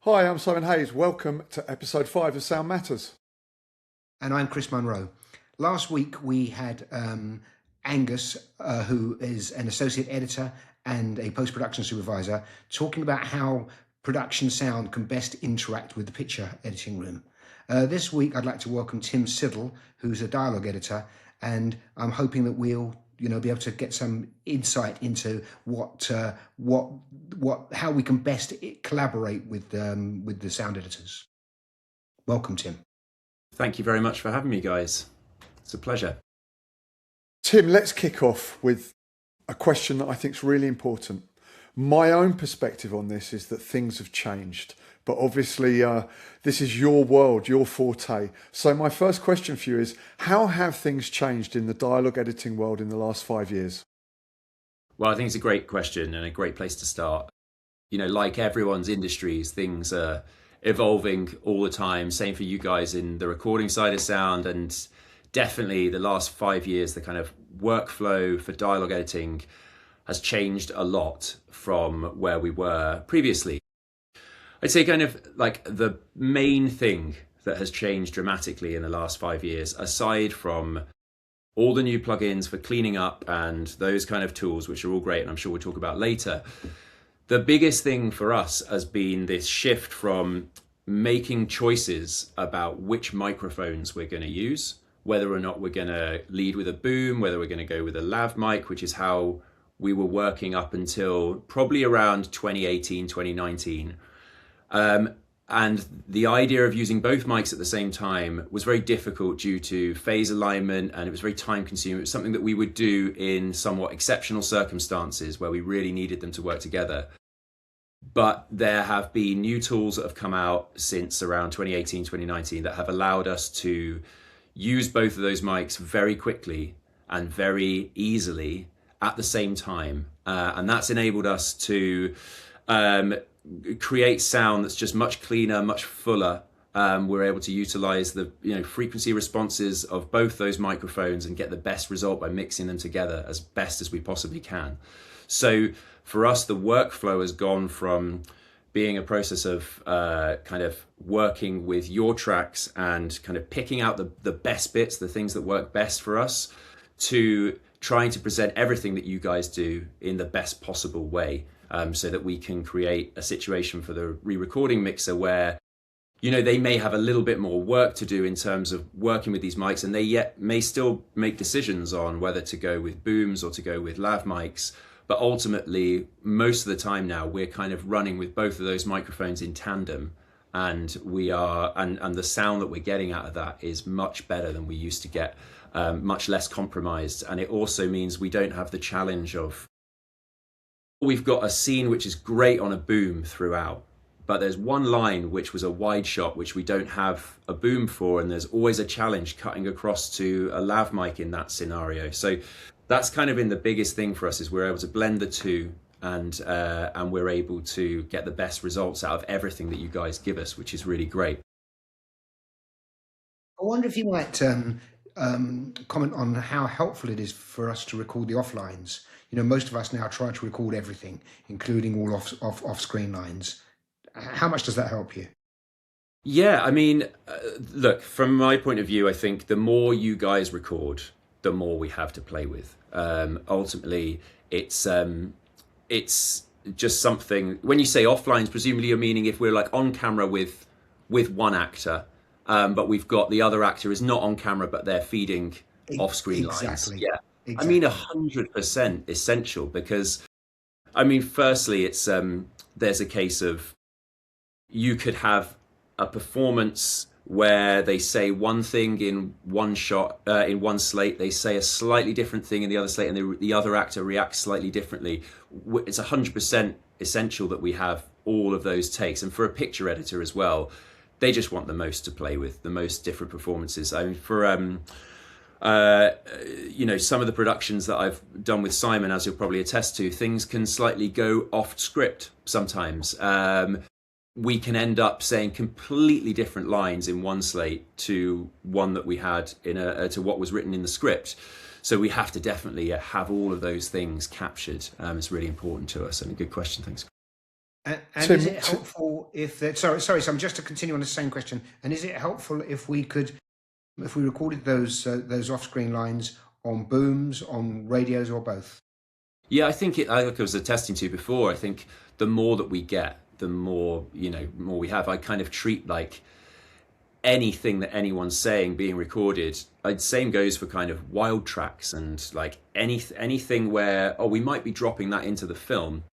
Hi, I'm Simon Hayes. Welcome to episode 5 of Sound Matters. And I'm Chris Munro. Last week we had Angus, who is an associate editor and a post-production supervisor, talking about how production sound can best interact with the picture editing room. This week I'd like to welcome Tim Siddell, who's a dialogue editor, and I'm hoping that we'll be able to get some insight into how we can best collaborate with the sound editors. Welcome, Tim. Thank you very much for having me, guys. It's a pleasure. Tim, let's kick off with a question that I think is really important. My own perspective on this is that things have changed, but obviously this is your world, your forte. So my first question for you is, how have things changed in the dialogue editing world in the last 5 years? Well, I think it's a great question and a great place to start. Like everyone's industries, things are evolving all the time. Same for you guys in the recording side of sound, and definitely the last 5 years, the kind of workflow for dialogue editing has changed a lot from where we were previously. I'd say kind of like the main thing that has changed dramatically in the last 5 years, aside from all the new plugins for cleaning up and those kind of tools, which are all great, and I'm sure we'll talk about later. The biggest thing for us has been this shift from making choices about which microphones we're going to use, whether or not we're going to lead with a boom, whether we're going to go with a lav mic, which is how we were working up until probably around 2018, 2019. And the idea of using both mics at the same time was very difficult due to phase alignment, and it was very time consuming. It was something that we would do in somewhat exceptional circumstances where we really needed them to work together. But there have been new tools that have come out since around 2018, 2019 that have allowed us to use both of those mics very quickly and very easily at the same time. And that's enabled us to create sound that's just much cleaner, much fuller. We're able to utilize the frequency responses of both those microphones and get the best result by mixing them together as best as we possibly can. So for us, the workflow has gone from being a process of kind of working with your tracks and kind of picking out the best bits, the things that work best for us, to trying to present everything that you guys do in the best possible way, so that we can create a situation for the re-recording mixer where they may have a little bit more work to do in terms of working with these mics, and they yet may still make decisions on whether to go with booms or to go with lav mics. But ultimately, most of the time now, we're kind of running with both of those microphones in tandem, and and the sound that we're getting out of that is much better than we used to get, much less compromised. And it also means we don't have the challenge of, we've got a scene which is great on a boom throughout, but there's one line which was a wide shot which we don't have a boom for, and there's always a challenge cutting across to a lav mic in that scenario. So that's kind of been the biggest thing for us, is we're able to blend the two, and we're able to get the best results out of everything that you guys give us, which is really great. I wonder if you might comment on how helpful it is for us to record the offlines. Most of us now try to record everything, including all off-screen lines. How much does that help you? Yeah, I mean, look, from my point of view, I think the more you guys record, the more we have to play with. Ultimately, it's just something. When you say offlines, presumably you're meaning if we're like on camera with one actor, but we've got the other actor is not on camera, but they're feeding off-screen lines. Yeah, exactly. I mean, 100% essential, because I mean, firstly, it's there's a case of, you could have a performance where they say one thing in one shot, in one slate, they say a slightly different thing in the other slate, and the other actor reacts slightly differently. It's 100% essential that we have all of those takes. And for a picture editor as well, they just want the most to play with, the most different performances. I mean, for some of the productions that I've done with Simon, as you'll probably attest to, things can slightly go off script sometimes. We can end up saying completely different lines in one slate to one that we had to what was written in the script. So we have to definitely have all of those things captured. It's really important to us, and a good question, thanks. And Tim, is it helpful if that? Sorry. So I'm just to continue on the same question. And is it helpful if we recorded those off-screen lines on booms, on radios, or both? Yeah, I think like I was attesting to before, I think the more that we get, the more, more we have. I kind of treat like anything that anyone's saying being recorded. Same goes for kind of wild tracks and like anything where, we might be dropping that into the film.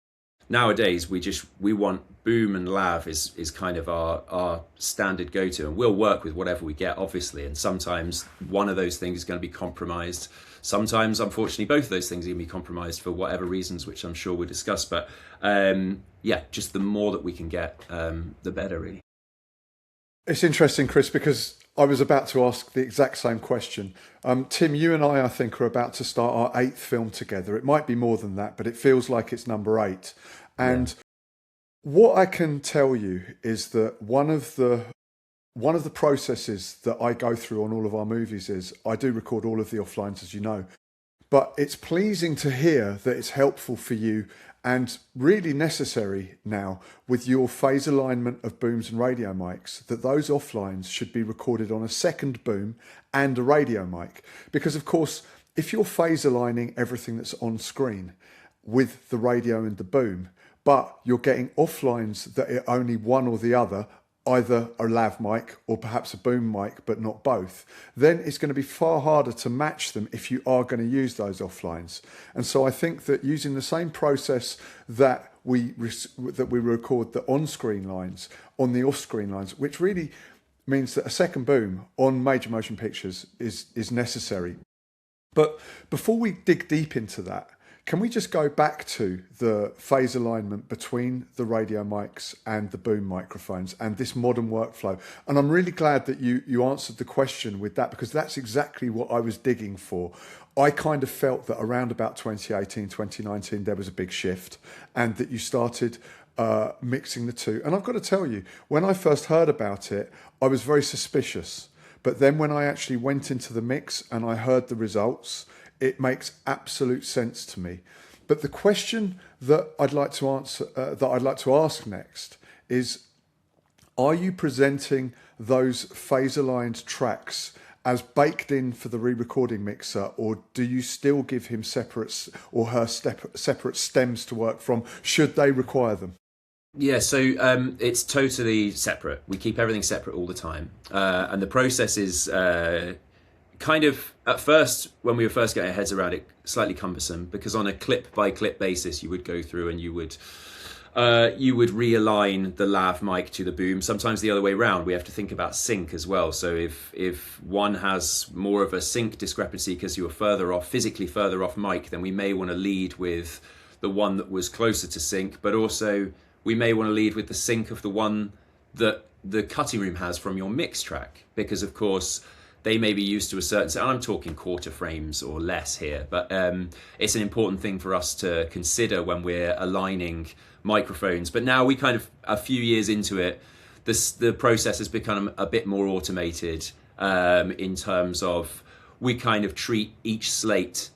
Nowadays, we want boom and lav is kind of our standard go-to, and we'll work with whatever we get, obviously. And sometimes one of those things is going to be compromised. Sometimes, unfortunately, both of those things are going to be compromised for whatever reasons, which I'm sure we'll discuss. But just the more that we can get, the better, really. It's interesting, Chris, because I was about to ask the exact same question. Tim, you and I think, are about to start our 8th film together. It might be more than that, but it feels like it's number 8. And what I can tell you is that one of the processes that I go through on all of our movies is I do record all of the offlines, as you know. But it's pleasing to hear that it's helpful for you and really necessary now with your phase alignment of booms and radio mics, that those offlines should be recorded on a second boom and a radio mic. Because of course, if you're phase aligning everything that's on screen with the radio and the boom, but you're getting offlines that are only one or the other, either a lav mic or perhaps a boom mic, but not both, then it's going to be far harder to match them if you are going to use those offlines. And so I think that using the same process that we record the on-screen lines on the off-screen lines, which really means that a second boom on major motion pictures is necessary. But before we dig deep into that, can we just go back to the phase alignment between the radio mics and the boom microphones and this modern workflow? And I'm really glad that you answered the question with that, because that's exactly what I was digging for. I kind of felt that around about 2018, 2019, there was a big shift and that you started mixing the two. And I've got to tell you, when I first heard about it, I was very suspicious. But then when I actually went into the mix and I heard the results, it makes absolute sense to me. But the question that I'd like to answer, that I'd like to ask next is, are you presenting those phase-aligned tracks as baked in for the re-recording mixer, or do you still give him separate or her separate stems to work from, should they require them? Yeah, so it's totally separate. We keep everything separate all the time. And the process is kind of, at first, when we were first getting our heads around it, slightly cumbersome, because on a clip by clip basis, you would go through and you would realign the lav mic to the boom. Sometimes the other way around. We have to think about sync as well. So if one has more of a sync discrepancy because you were physically further off mic, then we may want to lead with the one that was closer to sync, but also we may want to lead with the sync of the one that the cutting room has from your mix track, because of course they may be used to a certain, and I'm talking quarter frames or less here, but it's an important thing for us to consider when we're aligning microphones. But now we kind of, a few years into it, the process has become a bit more automated in terms of we kind of treat each slate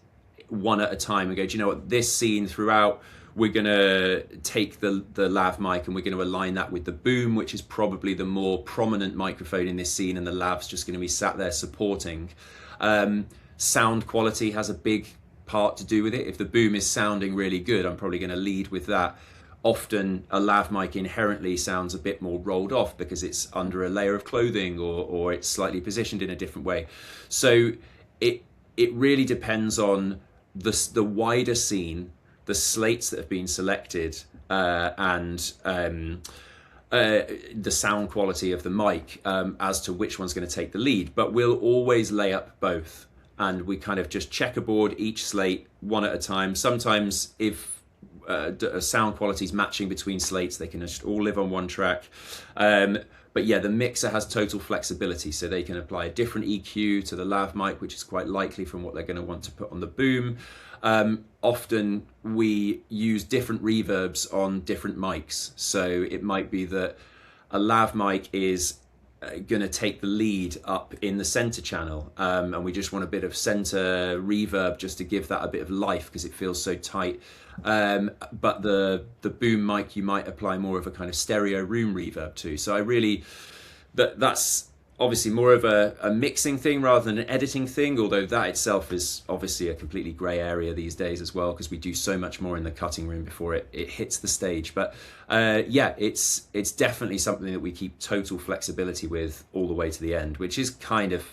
one at a time and go, do you know what, this scene throughout, we're going to take the lav mic and we're going to align that with the boom, which is probably the more prominent microphone in this scene, and the lav's just going to be sat there supporting. Sound quality has a big part to do with it. If the boom is sounding really good, I'm probably going to lead with that. Often a lav mic inherently sounds a bit more rolled off because it's under a layer of clothing or it's slightly positioned in a different way. So it really depends on the wider scene, the slates that have been selected, and the sound quality of the mic as to which one's going to take the lead. But we'll always lay up both, and we kind of just checkerboard each slate one at a time. Sometimes if sound quality is matching between slates, they can just all live on one track. But yeah, the mixer has total flexibility, so they can apply a different EQ to the lav mic, which is quite likely from what they're going to want to put on the boom. Often we use different reverbs on different mics. So it might be that a lav mic is going to take the lead up in the center channel, and we just want a bit of center reverb just to give that a bit of life because it feels so tight. But the boom mic, you might apply more of a kind of stereo room reverb to. So I really, that's obviously more of a mixing thing rather than an editing thing, although that itself is obviously a completely grey area these days as well, because we do so much more in the cutting room before it hits the stage. But yeah, it's definitely something that we keep total flexibility with all the way to the end, which is kind of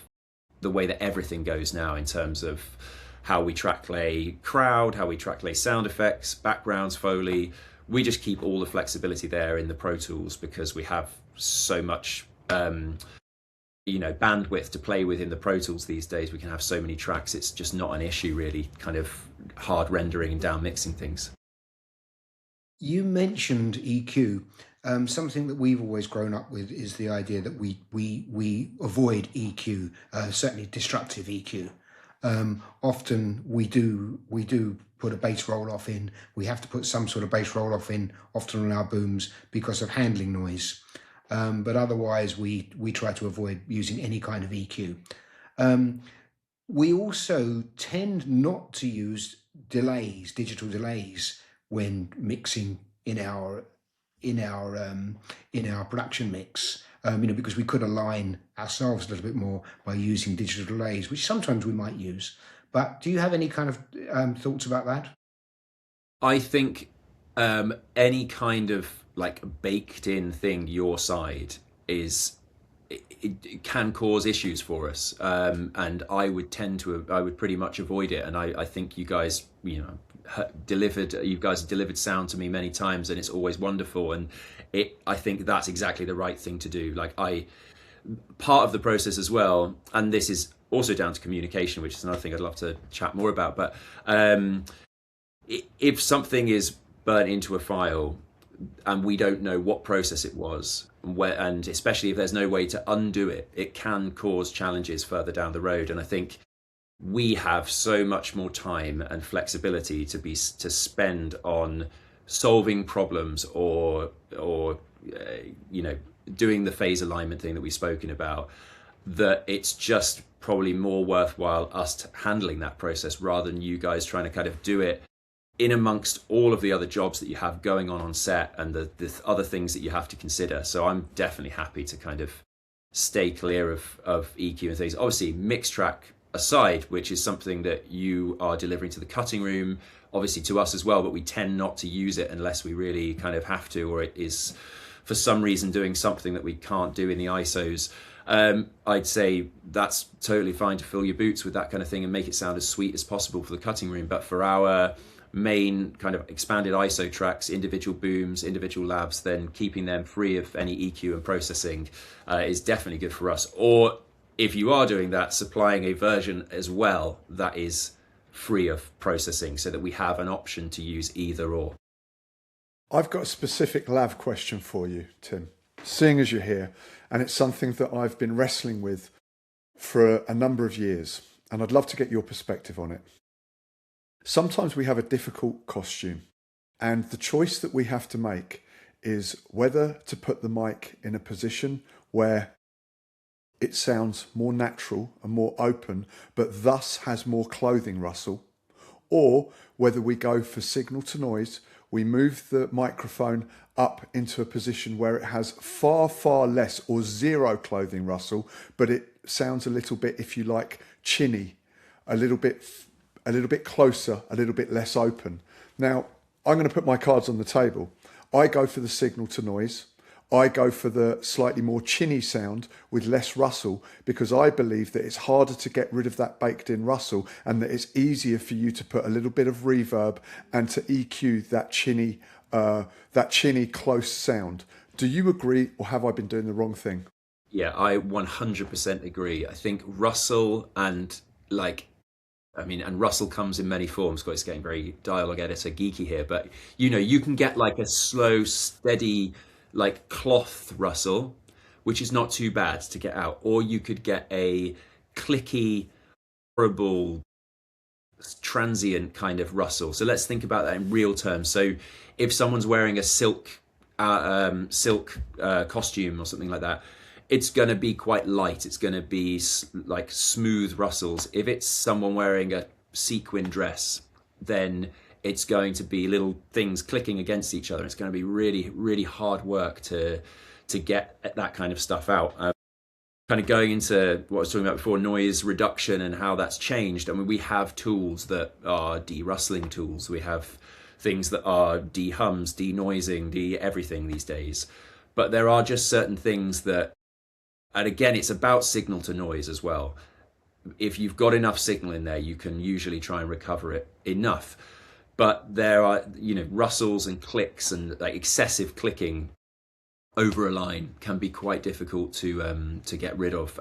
the way that everything goes now in terms of how we track lay crowd, how we track lay sound effects, backgrounds, Foley. We just keep all the flexibility there in the Pro Tools because we have so much bandwidth to play with in the Pro Tools these days. We can have so many tracks, it's just not an issue really, kind of hard rendering and down mixing things. You mentioned EQ. Something that we've always grown up with is the idea that we avoid EQ, certainly destructive EQ. Often we do put a bass roll off in. We have to put some sort of bass roll off in, often on our booms, because of handling noise. But otherwise, we try to avoid using any kind of EQ. We also tend not to use delays, digital delays, when mixing in our production mix. Because we could align ourselves a little bit more by using digital delays, which sometimes we might use. But do you have any kind of thoughts about that? I think any kind of like baked in thing your side is it can cause issues for us, and I would pretty much avoid it. And I think you guys have delivered sound to me many times, and it's always wonderful. And I think that's exactly the right thing to do. Like part of the process as well, and this is also down to communication, which is another thing I'd love to chat more about. But if something is burnt into a file and we don't know what process it was, and especially if there's no way to undo it, it can cause challenges further down the road. And I think we have so much more time and flexibility to spend on solving problems or doing the phase alignment thing that we've spoken about, that it's just probably more worthwhile us handling that process rather than you guys trying to kind of do it in amongst all of the other jobs that you have going on set and the other things that you have to consider. So I'm definitely happy to kind of stay clear of EQ and things. Obviously, mix track aside, which is something that you are delivering to the cutting room, obviously to us as well, but we tend not to use it unless we really kind of have to, or it is for some reason doing something that we can't do in the ISOs. I'd say that's totally fine to fill your boots with that kind of thing and make it sound as sweet as possible for the cutting room. But for our main kind of expanded ISO tracks, individual booms, individual labs, then keeping them free of any EQ and processing is definitely good for us. Or if you are doing that, supplying a version as well that is free of processing so that we have an option to use either or. I've got a specific lav question for you, Tim, seeing as you're here, and it's something that I've been wrestling with for a number of years, and I'd love to get your perspective on it. Sometimes we have a difficult costume, and the choice that we have to make is whether to put the mic in a position where it sounds more natural and more open, but thus has more clothing rustle, or whether we go for signal to noise, we move the microphone up into a position where it has far, far less or zero clothing rustle, but it sounds a little bit, if you like, chinny, a little bit closer, a little bit less open. Now, I'm going to put my cards on the table. I go for the signal to noise. I go for the slightly more chinny sound with less rustle because I believe that it's harder to get rid of that baked in rustle and that it's easier for you to put a little bit of reverb and to EQ that chinny close sound. Do you agree, or have I been doing the wrong thing? Yeah, I 100% agree. I think Rustle and Rustle comes in many forms. It's getting very Dialogue Editor geeky here, but you can get like a slow, steady, like cloth rustle, which is not too bad to get out, or you could get a clicky, horrible, transient kind of rustle. So let's think about that in real terms. So if someone's wearing a silk costume or something like that, it's going to be quite light. It's going to be like smooth rustles. If it's someone wearing a sequin dress, then it's going to be little things clicking against each other. It's going to be really, really hard work to get that kind of stuff out. Kind of going into what I was talking about before, noise reduction and how that's changed. I mean, we have tools that are de-rustling tools. We have things that are de-hums, de-noising, de-everything these days. But there are just certain things that, and again, it's about signal to noise as well. If you've got enough signal in there, you can usually try and recover it enough. But there are, rustles and clicks and like excessive clicking over a line can be quite difficult to get rid of.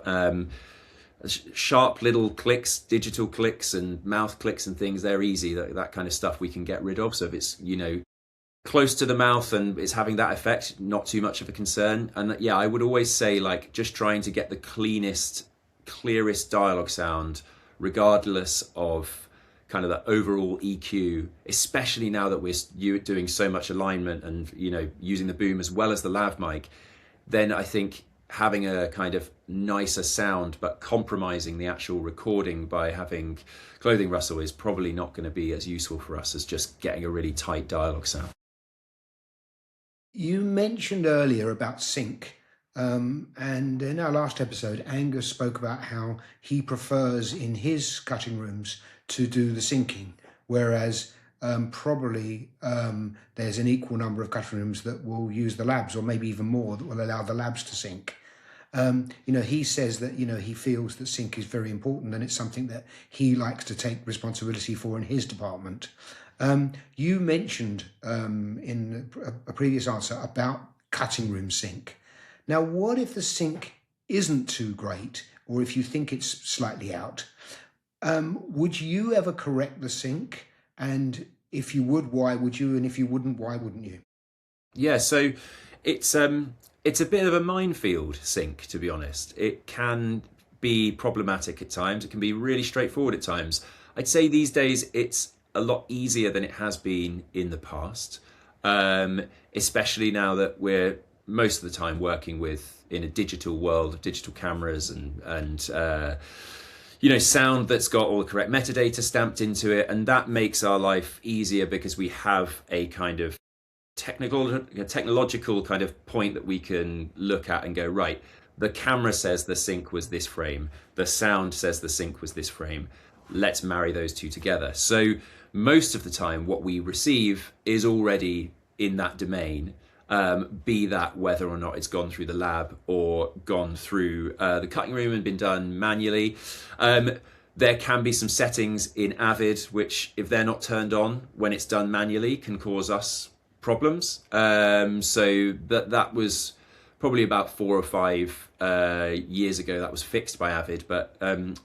Sharp little clicks, digital clicks and mouth clicks and things, they're easy. That kind of stuff we can get rid of. So if it's, close to the mouth and it's having that effect, not too much of a concern. And yeah, I would always say like just trying to get the clearest dialogue sound, regardless of kind of the overall EQ, especially now that we're doing so much alignment and using the boom as well as the lav mic, then I think having a kind of nicer sound but compromising the actual recording by having clothing rustle is probably not going to be as useful for us as just getting a really tight dialogue sound. You mentioned earlier about sync, and in our last episode, Angus spoke about how he prefers in his cutting rooms to do the syncing, whereas probably there's an equal number of cutting rooms that will use the labs, or maybe even more, that will allow the labs to sync. He says that, he feels that sync is very important and it's something that he likes to take responsibility for in his department. You mentioned in a previous answer about cutting room sync. Now, what if the sync isn't too great, or if you think it's slightly out? Would you ever correct the sync? And if you would, why would you? And if you wouldn't, why wouldn't you? Yeah, so it's a bit of a minefield, sync, to be honest. It can be problematic at times. It can be really straightforward at times. I'd say these days it's a lot easier than it has been in the past, especially now that we're most of the time working in a digital world of digital cameras and sound that's got all the correct metadata stamped into it, and that makes our life easier because we have a kind of technological kind of point that we can look at and go, right, the camera says the sync was this frame, the sound says the sync was this frame, let's marry those two together. So most of the time what we receive is already in that domain, be that whether or not it's gone through the lab or gone through the cutting room and been done manually. There can be some settings in Avid which, if they're not turned on when it's done manually, can cause us problems. So that was probably about 4 or 5 years ago. That was fixed by Avid, but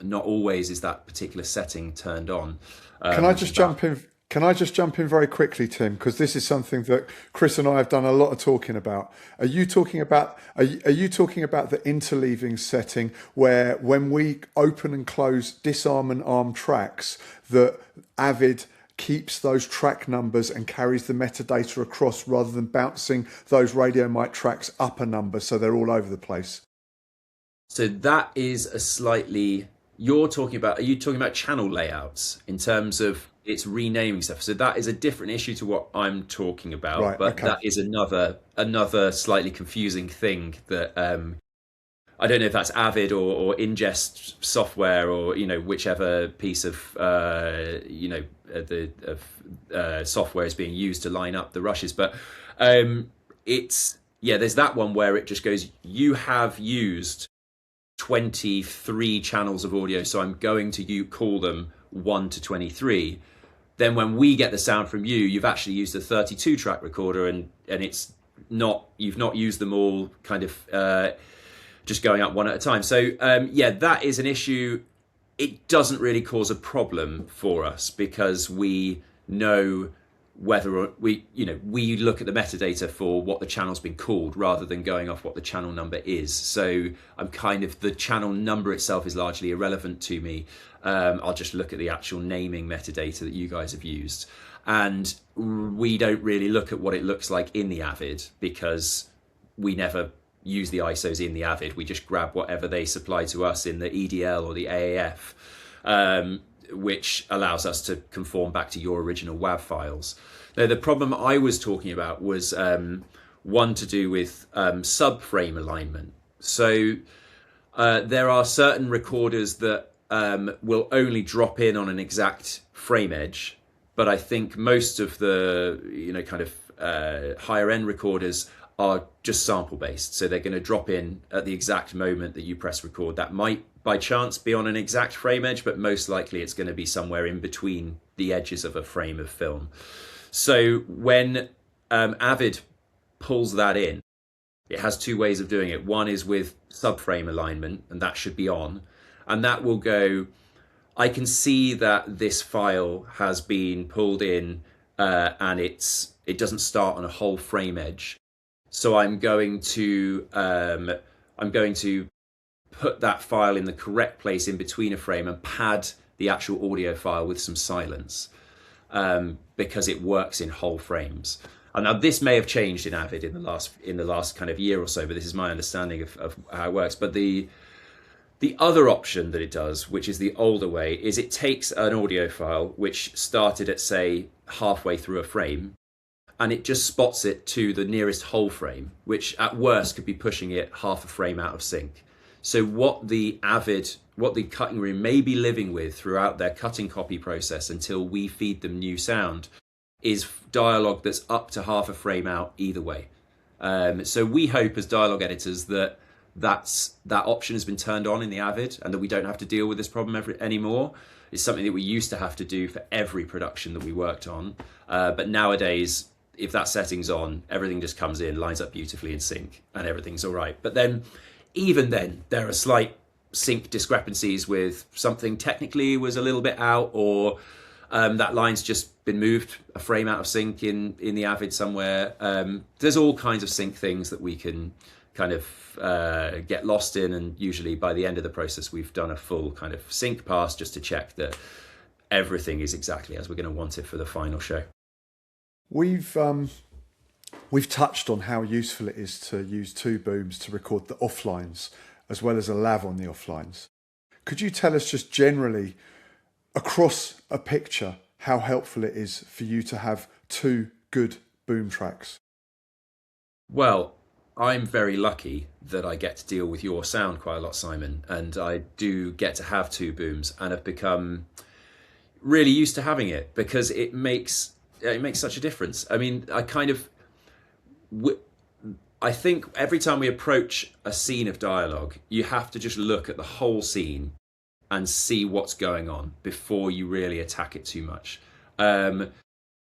not always is that particular setting turned on. Can I just jump in? Can I just jump in very quickly, Tim? Because this is something that Chris and I have done a lot of talking about. Are you talking about the interleaving setting where when we open and close, disarm and arm tracks, that Avid keeps those track numbers and carries the metadata across rather than bouncing those radio mic tracks up a number so they're all over the place? So that is a slightly... are you talking about channel layouts in terms of it's renaming stuff? So that is a different issue to what I'm talking about, right, but okay. That is another slightly confusing thing that I don't know if that's Avid or ingest software or whichever piece of software is being used to line up the rushes, but there's that one where it just goes, you have used 23 channels of audio, so I'm going to call them 1 to 23. Then when we get the sound from you, you've actually used a 32 track recorder and it's not, you've not used them all kind of just going up one at a time. So that is an issue. It doesn't really cause a problem for us because we know whether we look at the metadata for what the channel's been called rather than going off what the channel number is. So I'm the channel number itself is largely irrelevant to me. I'll just look at the actual naming metadata that you guys have used. And we don't really look at what it looks like in the Avid because we never use the ISOs in the Avid. We just grab whatever they supply to us in the EDL or the AAF, which allows us to conform back to your original WAV files. Now, the problem I was talking about was one to do with subframe alignment. So there are certain recorders that will only drop in on an exact frame edge, but I think most of the higher end recorders are just sample based. So they're going to drop in at the exact moment that you press record. That might by chance be on an exact frame edge, but most likely it's going to be somewhere in between the edges of a frame of film. So when Avid pulls that in, it has two ways of doing it. One is with subframe alignment, and that should be on. And that will go, I can see that this file has been pulled in and it doesn't start on a whole frame edge. So I'm going to put that file in the correct place in between a frame and pad the actual audio file with some silence because it works in whole frames. And now this may have changed in Avid in the last kind of year or so, but this is my understanding of how it works. But the other option that it does, which is the older way, is it takes an audio file which started at, say, halfway through a frame, and it just spots it to the nearest whole frame, which at worst could be pushing it half a frame out of sync. So what the cutting room may be living with throughout their cutting copy process until we feed them new sound is dialogue that's up to half a frame out either way. So we hope as dialogue editors that option has been turned on in the Avid and that we don't have to deal with this problem anymore. It's something that we used to have to do for every production that we worked on. But nowadays, if that setting's on, everything just comes in, lines up beautifully in sync, and everything's all right. But then, even then, there are slight sync discrepancies with something technically was a little bit out, or that line's just been moved a frame out of sync in the Avid somewhere. There's all kinds of sync things that we can kind of get lost in, and usually by the end of the process we've done a full kind of sync pass just to check that everything is exactly as we're going to want it for the final show. We've touched on how useful it is to use two booms to record the offlines as well as a lav on the offlines. Could you tell us just generally across a picture how helpful it is for you to have two good boom tracks? Well, I'm very lucky that I get to deal with your sound quite a lot, Simon, and I do get to have two booms and have become really used to having it because it makes such a difference. I mean, I think every time we approach a scene of dialogue, you have to just look at the whole scene and see what's going on before you really attack it too much.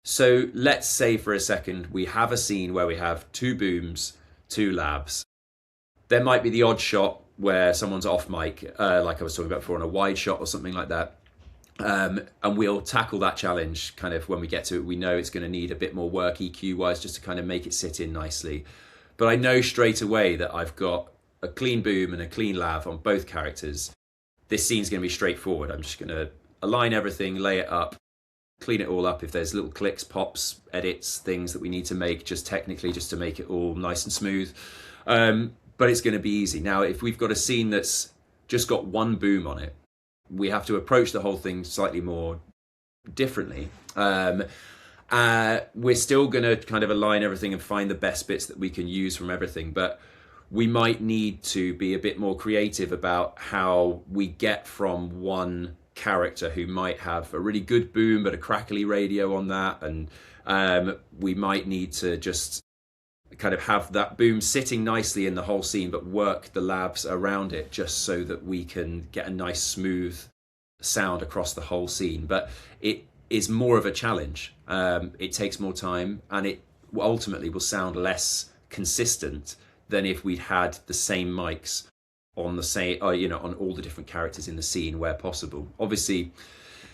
So let's say for a second we have a scene where we have two booms, two labs. There might be the odd shot where someone's off mic, like I was talking about before, on a wide shot or something like that. And we'll tackle that challenge kind of when we get to it. We know it's going to need a bit more work EQ wise just to kind of make it sit in nicely. But I know straight away that I've got a clean boom and a clean lav on both characters. This scene's going to be straightforward. I'm just going to align everything, lay it up, clean it all up. If there's little clicks, pops, edits, things that we need to make just technically just to make it all nice and smooth. But it's going to be easy. Now, if we've got a scene that's just got one boom on it, we have to approach the whole thing slightly more differently. We're still going to kind of align everything and find the best bits that we can use from everything, but we might need to be a bit more creative about how we get from one character who might have a really good boom but a crackly radio on that, and we might need to just kind of have that boom sitting nicely in the whole scene but work the labs around it just so that we can get a nice smooth sound across the whole scene. But it is more of a challenge. It takes more time, and it ultimately will sound less consistent than if we'd had the same mics on the same, on all the different characters in the scene where possible. Obviously,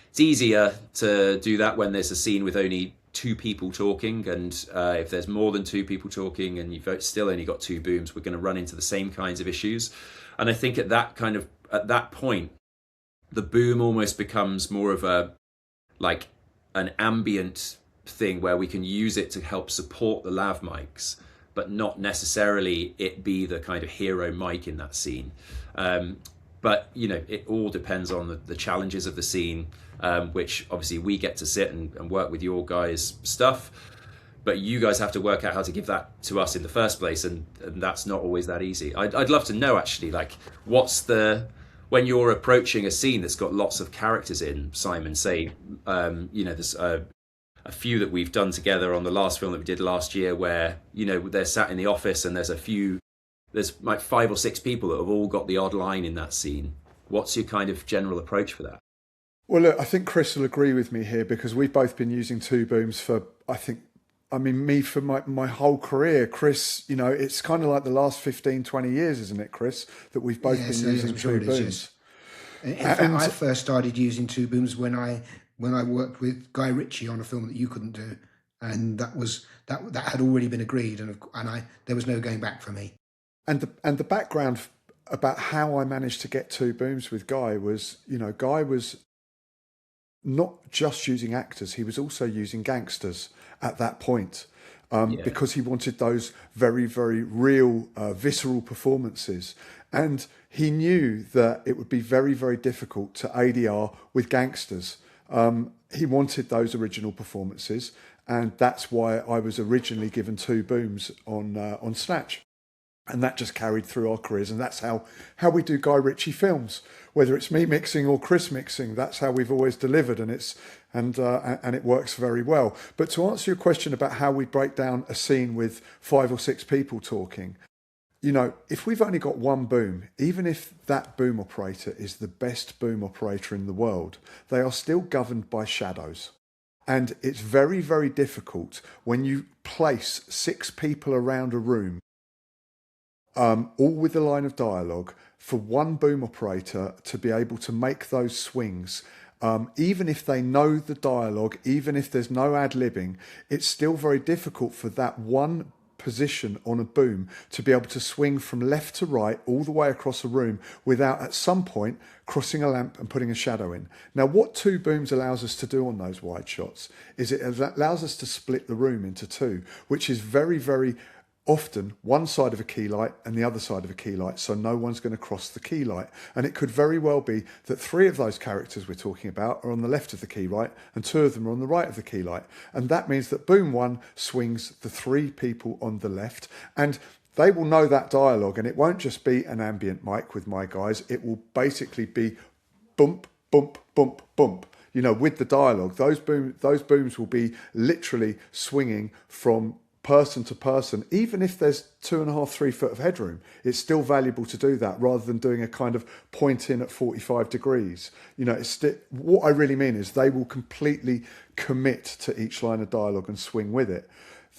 it's easier to do that when there's a scene with only two people talking, and if there's more than two people talking and you've still only got two booms, we're going to run into the same kinds of issues. And I think at that point, the boom almost becomes more of an ambient thing where we can use it to help support the lav mics. but not necessarily it be the kind of hero Mike in that scene. But it all depends on the challenges of the scene, which obviously we get to sit and work with your guys' stuff, but you guys have to work out how to give that to us in the first place, and that's not always that easy. I'd love to know, actually, like, when you're approaching a scene that's got lots of characters in, Simon, say, there's a few that we've done together on the last film that we did last year where, they're sat in the office and there's like 5 or 6 people that have all got the odd line in that scene. What's your kind of general approach for that? Well, look, I think Chris will agree with me here, because we've both been using two booms for my whole career. Chris, it's kind of like the last 15, 20 years, isn't it, Chris, that we've both been using two booms. Yes. In fact, I first started using two booms when I worked with Guy Ritchie on a film that you couldn't do, and that had already been agreed, and there was no going back for me. And the background about how I managed to get two booms with Guy was, Guy was not just using actors, he was also using gangsters at that point, because he wanted those very, very real, visceral performances. And he knew that it would be very, very difficult to ADR with gangsters. He wanted those original performances, and that's why I was originally given two booms on Snatch. And that just carried through our careers, and that's how we do Guy Ritchie films. Whether it's me mixing or Chris mixing, that's how we've always delivered, and it works very well. But to answer your question about how we break down a scene with 5 or 6 people talking, if we've only got one boom, even if that boom operator is the best boom operator in the world, they are still governed by shadows. And it's very, very difficult when you place 6 people around a room, all with a line of dialogue, for one boom operator to be able to make those swings. Even if they know the dialogue, even if there's no ad-libbing, it's still very difficult for that one position on a boom to be able to swing from left to right all the way across a room without at some point crossing a lamp and putting a shadow in. Now, what two booms allows us to do on those wide shots is it allows us to split the room into two, which is very, very often one side of a key light and the other side of a key light, so no one's going to cross the key light. And it could very well be that 3 of those characters we're talking about are on the left of the key light and 2 of them are on the right of the key light. And that means that boom 1 swings the 3 people on the left, and they will know that dialogue, and it won't just be an ambient mic with my guys, it will basically be bump, bump, bump, bump. With the dialogue, those booms will be literally swinging from person to person. Even if there's 2.5-3 foot of headroom, it's still valuable to do that rather than doing a kind of point in at 45 degrees. What I really mean is they will completely commit to each line of dialogue and swing with it.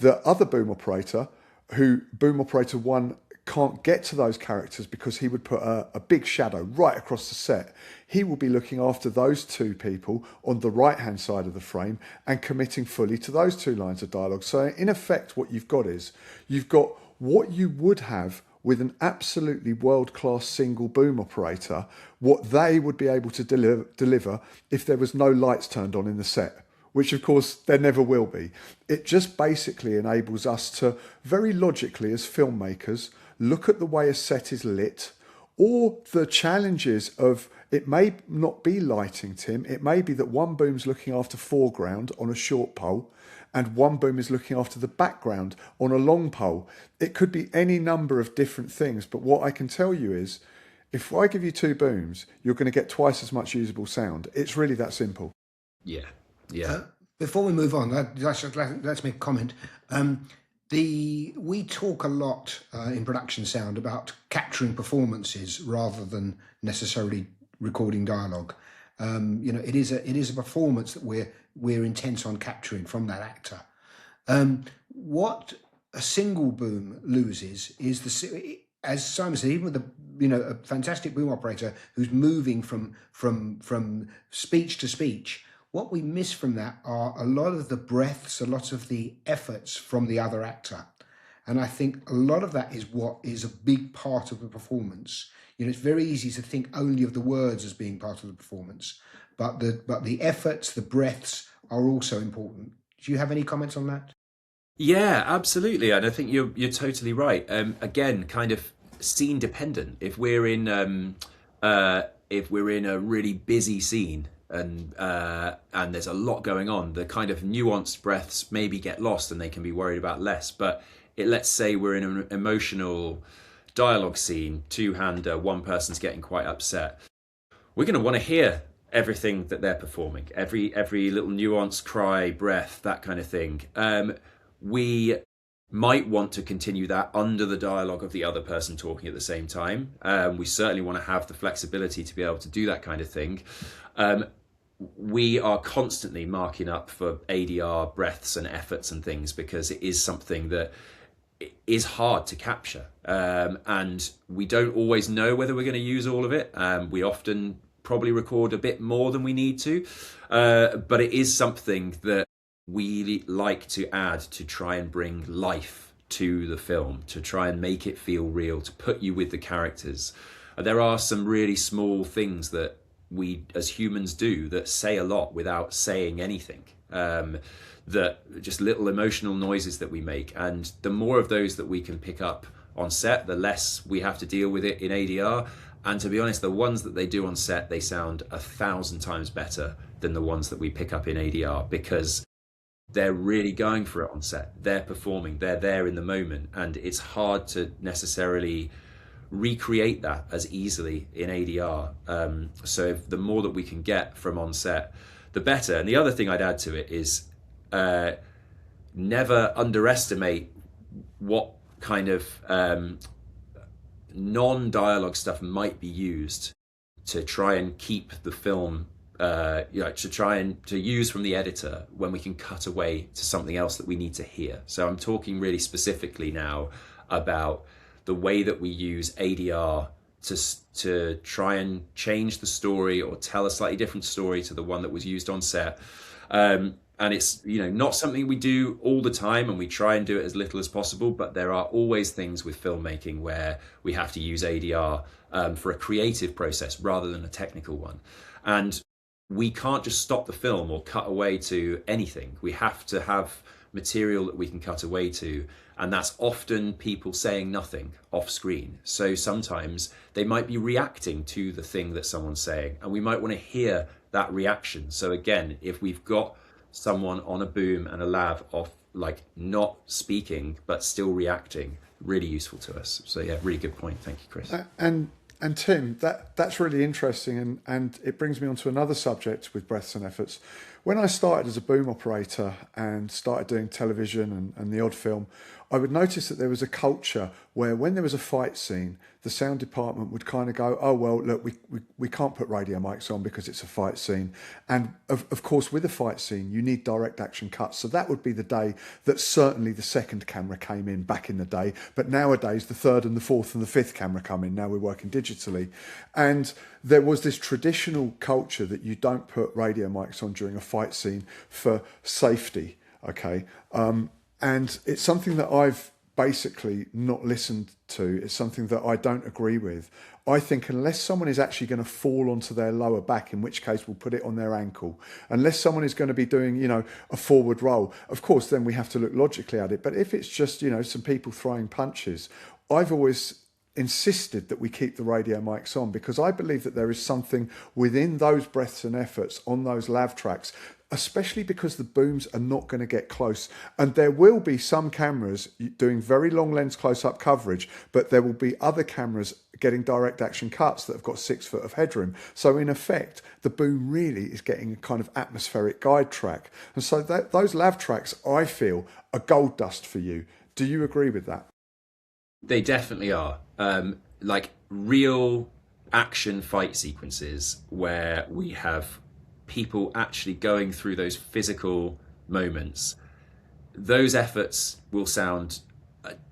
The other boom operator, boom operator 1, can't get to those characters because he would put a big shadow right across the set. He will be looking after those 2 people on the right-hand side of the frame and committing fully to those 2 lines of dialogue. So in effect, what you've got is, you've got what you would have with an absolutely world-class single boom operator, what they would be able to deliver if there was no lights turned on in the set, which of course there never will be. It just basically enables us to, very logically as filmmakers, look at the way a set is lit, or the challenges of, it may not be lighting, Tim. It may be that one boom's looking after foreground on a short pole and one boom is looking after the background on a long pole. It could be any number of different things, but what I can tell you is, if I give you 2 booms, you're going to get twice as much usable sound. It's really that simple. Yeah. Before we move on, let's make a comment. We talk a lot in production sound about capturing performances rather than necessarily recording dialogue. It is a performance that we're intent on capturing from that actor. What a single boom loses is as Simon said, even with a fantastic boom operator who's moving from speech to speech. What we miss from that are a lot of the breaths, a lot of the efforts from the other actor. And I think a lot of that is what is a big part of the performance. It's very easy to think only of the words as being part of the performance, but the efforts, the breaths are also important. Do you have any comments on that? Yeah, absolutely, and I think you're totally right. Again, kind of scene dependent. If we're in a really busy scene and there's a lot going on, the kind of nuanced breaths maybe get lost, and they can be worried about less. But let's say we're in an emotional dialogue scene, two-hander, one person's getting quite upset. We're going to want to hear everything that they're performing, every little nuance, cry, breath, that kind of thing. We might want to continue that under the dialogue of the other person talking at the same time. We certainly want to have the flexibility to be able to do that kind of thing. We are constantly marking up for ADR breaths and efforts and things, because it is something that is hard to capture, and we don't always know whether we're going to use all of it. We often probably record a bit more than we need to, but it is something that we like to add to try and bring life to the film, to try and make it feel real, to put you with the characters. There are some really small things that we as humans do that say a lot without saying anything. That just little emotional noises that we make, and the more of those that we can pick up on set, the less we have to deal with it in ADR. And to be honest, the ones that they do on set, they sound 1,000 times better than the ones that we pick up in ADR, because they're really going for it on set. They're performing, they're there in the moment, and it's hard to necessarily recreate that as easily in ADR. So the more that we can get from on set, the better. And the other thing I'd add to it is never underestimate what kind of non-dialogue stuff might be used to try and keep the film, to try and to use from the editor when we can cut away to something else that we need to hear. So I'm talking really specifically now about the way that we use ADR to try and change the story or tell a slightly different story to the one that was used on set. And it's not something we do all the time, and we try and do it as little as possible, but there are always things with filmmaking where we have to use ADR for a creative process rather than a technical one. And we can't just stop the film or cut away to anything. We have to have material that we can cut away to, and that's often people saying nothing off screen. So sometimes they might be reacting to the thing that someone's saying, and we might want to hear that reaction. So again, if we've got someone on a boom and a lav off, like not speaking but still reacting, really useful to us. So yeah, really good point. Thank you, Chris. And Tim, that's really interesting, and it brings me on to another subject with breaths and efforts. When I started as a boom operator and started doing television and the odd film, I would notice that there was a culture where when there was a fight scene, the sound department would kind of go, oh, well, look, we can't put radio mics on because it's a fight scene. And of course, with a fight scene, you need direct action cuts. So that would be the day that certainly the second camera came in back in the day. But nowadays, the third and the fourth and the fifth camera come in. Now we're working digitally. And there was this traditional culture that you don't put radio mics on during a fight scene for safety, okay? And it's something that I've basically not listened to. It's something that I don't agree with. I think unless someone is actually going to fall onto their lower back, in which case we'll put it on their ankle, unless someone is going to be doing, a forward roll, of course, then we have to look logically at it. But if it's just, some people throwing punches, I've always insisted that we keep the radio mics on, because I believe that there is something within those breaths and efforts on those lav tracks, especially because the booms are not going to get close. And there will be some cameras doing very long lens close-up coverage, but there will be other cameras getting direct action cuts that have got 6 foot of headroom. So in effect, the boom really is getting a kind of atmospheric guide track. And so those lav tracks, I feel, are gold dust for you. Do you agree with that? They definitely are. Like real action fight sequences where we have people actually going through those physical moments, those efforts will sound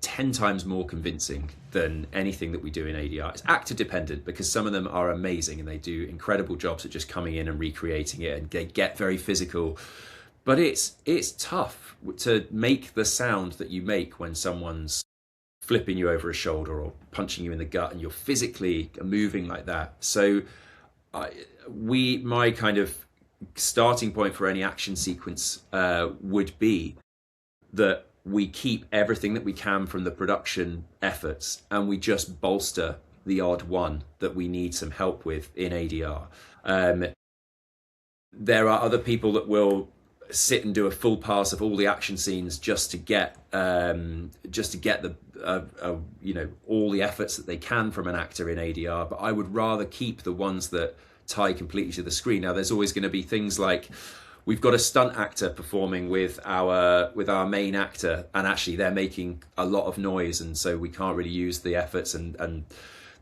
10 times more convincing than anything that we do in ADR. It's actor dependent, because some of them are amazing and they do incredible jobs at just coming in and recreating it, and they get very physical. But it's tough to make the sound that you make when someone's flipping you over a shoulder or punching you in the gut and you're physically moving like that. So my kind of starting point for any action sequence would be that we keep everything that we can from the production efforts, and we just bolster the odd one that we need some help with in ADR. There are other people that will sit and do a full pass of all the action scenes just to get the all the efforts that they can from an actor in ADR. But I would rather keep the ones that tie completely to the screen. Now, there's always going to be things like, we've got a stunt actor performing with our main actor, and actually they're making a lot of noise, and so we can't really use the efforts, and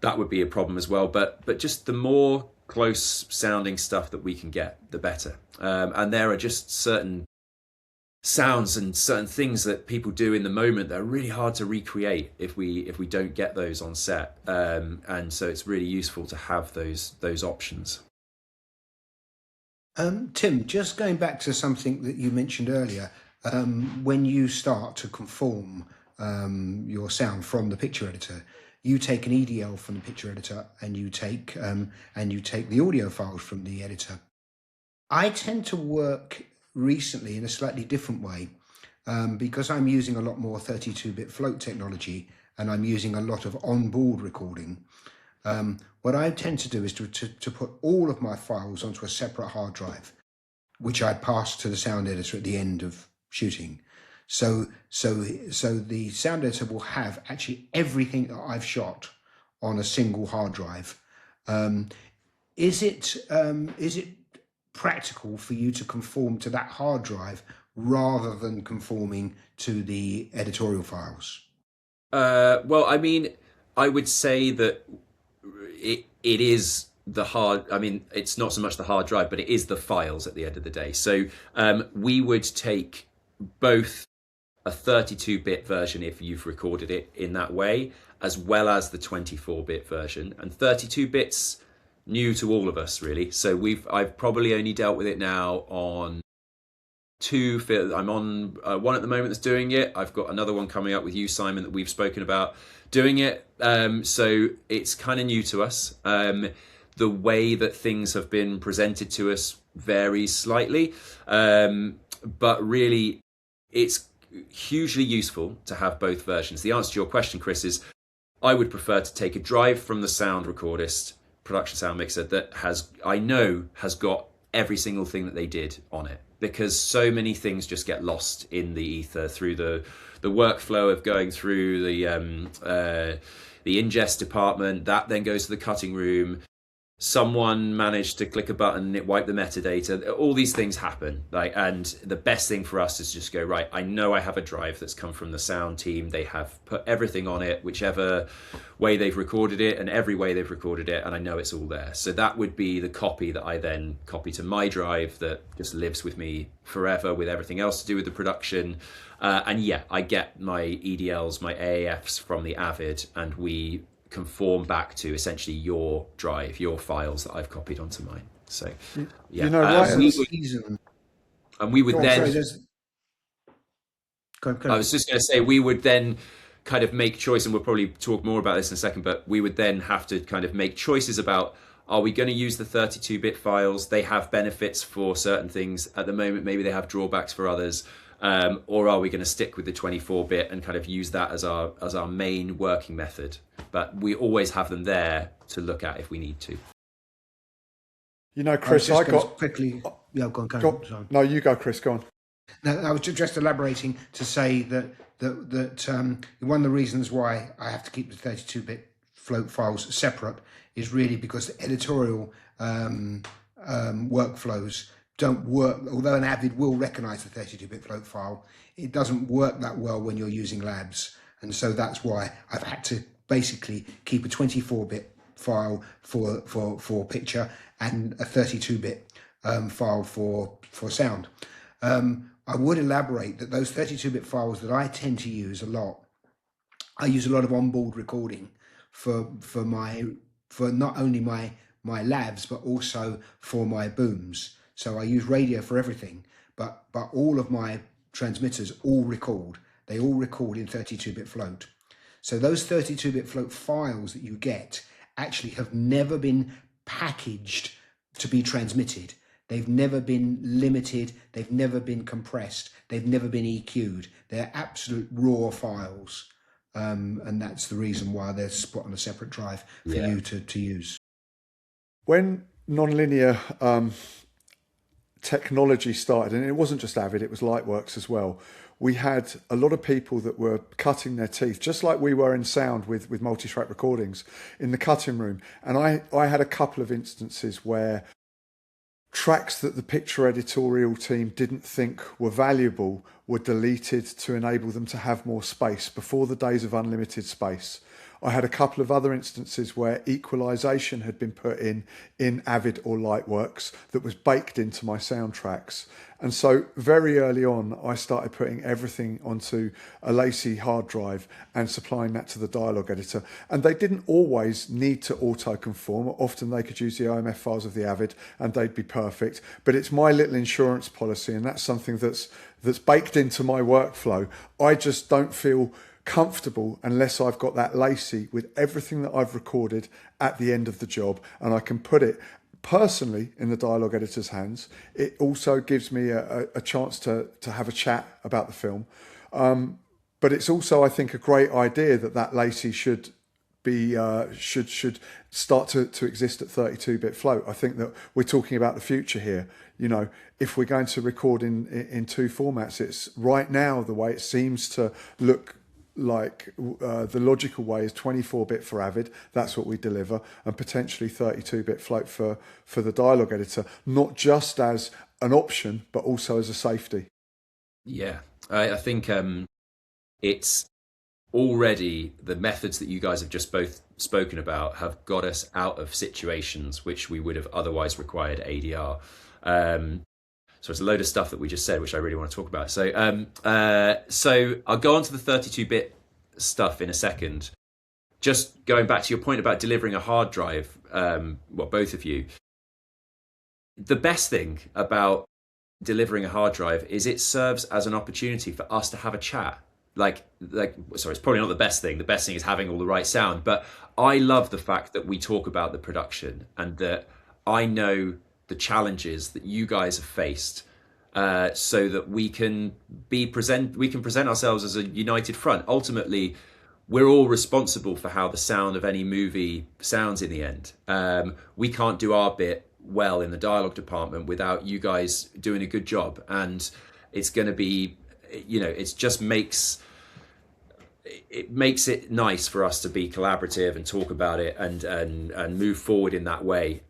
that would be a problem as well. But just the more close sounding stuff that we can get, the better. And there are just certain sounds and certain things that people do in the moment that are really hard to recreate if we don't get those on set. And so it's really useful to have those options. Tim, just going back to something that you mentioned earlier, when you start to conform your sound from the picture editor, you take an EDL from the picture editor, and you take the audio files from the editor. I tend to work recently in a slightly different way, because I'm using a lot more 32-bit float technology, and I'm using a lot of onboard recording. What I tend to do is to put all of my files onto a separate hard drive, which I pass to the sound editor at the end of shooting. So the sound editor will have actually everything that I've shot on a single hard drive. Is it practical for you to conform to that hard drive rather than conforming to the editorial files? Well, I mean, I would say that it is the hard, I mean, it's not so much the hard drive, but it is the files at the end of the day. So we would take both a 32-bit version if you've recorded it in that way, as well as the 24-bit version. And 32-bit's new to all of us, really. So I've probably only dealt with it now on two. I'm on one at the moment that's doing it. I've got another one coming up with you, Simon, that we've spoken about doing it. So it's kind of new to us. The way that things have been presented to us varies slightly, but really it's hugely useful to have both versions. The answer to your question, Chris, is I would prefer to take a drive from the sound recordist production sound mixer that I know has got every single thing that they did on it, because so many things just get lost in the ether through the workflow of going through the ingest department. That then goes to the cutting room. Someone managed to click a button and it wiped the metadata. All these things happen. And the best thing for us is just go, right, I know I have a drive that's come from the sound team. They have put everything on it, whichever way they've recorded it and every way they've recorded it, and I know it's all there. So that would be the copy that I then copy to my drive that just lives with me forever with everything else to do with the production. And yeah, I get my EDLs, my AAFs from the Avid, and we conform back to essentially your drive, your files that I've copied onto mine. So yeah, you know, right, we would then. I was just going to say, we would then kind of make choice, and we'll probably talk more about this in a second, but we would then have to kind of make choices about, are we going to use the 32-bit files? They have benefits for certain things at the moment, maybe they have drawbacks for others. Or are we going to stick with the 24-bit and kind of use that as our main working method? But we always have them there to look at if we need to. You know, Chris, I got quickly. Yeah, go on. No, you go, Chris. Go on. No, I was just elaborating to say that one of the reasons why I have to keep the 32-bit float files separate is really because the editorial workflows don't work. Although an Avid will recognize the 32-bit float file, it doesn't work that well when you're using labs, and so that's why I've had to basically keep a 24-bit file for picture and a 32-bit file for sound. I would elaborate that those 32-bit files that I tend to use a lot, I use a lot of onboard recording for not only my labs but also for my booms. So I use radio for everything, but all of my transmitters all record. They all record in 32-bit float. So those 32-bit float files that you get actually have never been packaged to be transmitted. They've never been limited. They've never been compressed. They've never been EQ'd. They're absolute raw files. And that's the reason why they're put on a separate drive for you to use. When nonlinear technology started, and it wasn't just Avid, it was Lightworks as well, we had a lot of people that were cutting their teeth, just like we were in sound with multi-track recordings, in the cutting room. And I had a couple of instances where tracks that the picture editorial team didn't think were valuable were deleted to enable them to have more space before the days of unlimited space. I had a couple of other instances where equalisation had been put in Avid or Lightworks that was baked into my soundtracks. And so very early on, I started putting everything onto a Lacy hard drive and supplying that to the Dialogue Editor. And they didn't always need to auto-conform. Often they could use the OMF files of the Avid and they'd be perfect. But it's my little insurance policy, and that's something that's baked into my workflow. I just don't feel comfortable unless I've got that Lacy with everything that I've recorded at the end of the job, and I can put it personally in the Dialogue Editor's hands. It also gives me a chance to have a chat about the film, but it's also, I think, a great idea that Lacy should be should start to exist at 32-bit float. I think that we're talking about the future here. You know, if we're going to record in two formats, it's right now the way it seems to look like the logical way is 24-bit for Avid. That's what we deliver, and potentially 32-bit float for the Dialogue Editor, not just as an option but also as a safety. Yeah, I think it's already the methods that you guys have just both spoken about have got us out of situations which we would have otherwise required ADR. So it's a load of stuff that we just said, which I really want to talk about. So I'll go on to the 32-bit stuff in a second. Just going back to your point about delivering a hard drive, both of you, the best thing about delivering a hard drive is it serves as an opportunity for us to have a chat. Sorry, it's probably not the best thing. The best thing is having all the right sound. But I love the fact that we talk about the production and that I know the challenges that you guys have faced, so that we can present ourselves as a united front. Ultimately, we're all responsible for how the sound of any movie sounds in the end. We can't do our bit well in the dialogue department without you guys doing a good job, and it's going to be, it makes it nice for us to be collaborative and talk about it and move forward in that way.